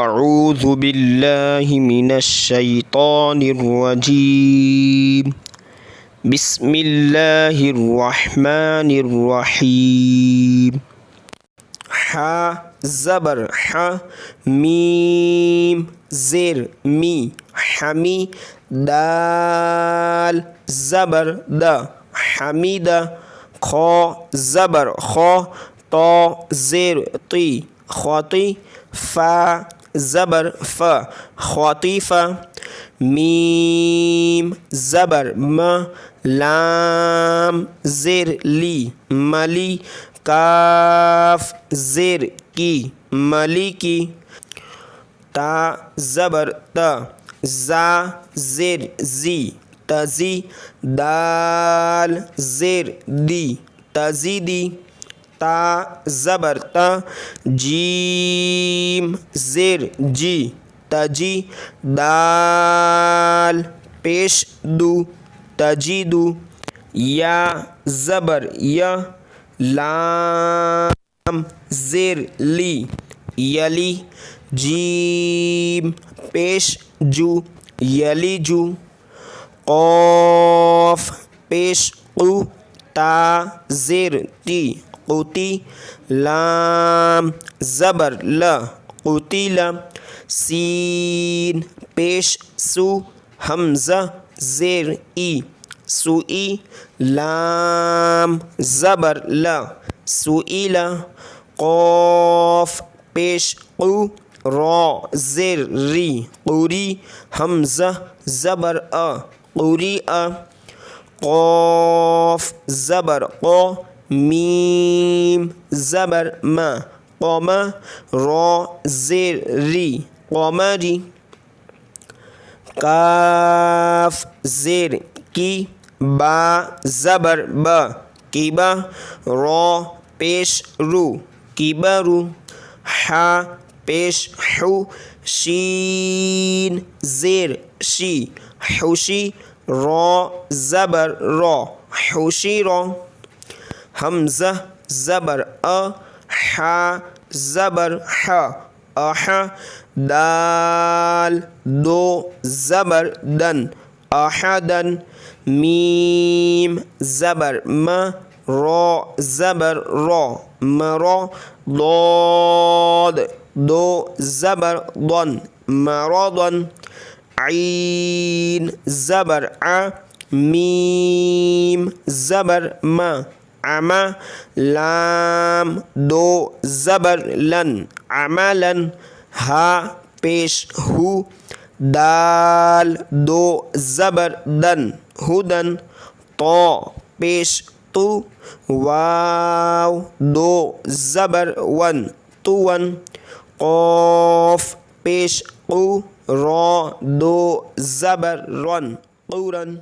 اعوذ باللہ من الشیطان الرجیم بسم اللہ الرحمن الرحیم ح زبر ح میم زیر می حمی دال زبر د حمید خ زبر خ طا زیر طی خاطی فا زبر ف خاطیف میم زبر م لام زیر لی ملی کاف زیر کی ملی کی تا زبر تا زا زیر زی تزی دال زیر دی تزیدی تا زبر تا جیم زیر جی تجی دال پیش دو تجیدو یا زبر یا لام زیر لی یلی جیم پیش جو یلی جو قاف پیش قو تا زیر تی قوتی لام زبر ل قتیل سین پیش سو حمزہ زیر ای سوئی لام زبر ل سوئیل قاف پیش قو را زیر ری قوری حمزہ زبر ا قوری ا قاف زبر قا میم زبر ما قام را زیر ری قمری کاف زیر کی با زبر با کیبا را پیش رو کیبرو ح پیش حو شین زیر شی حوشی را زبر را حوشی را حمزہ زبر ا ح زبر ح اح دال دو زبر دن احدن میم زبر م را زبر را مرا ضاد دو زبر ضن مرضا عین زبر ع میم زبر ما عما لام دو زبر لن عملا ہا پیش ہو دال دو زبر دن ہدن طا پیش تو واو دو زبر ون طون قاف پیش قو را دو زبر رن قورن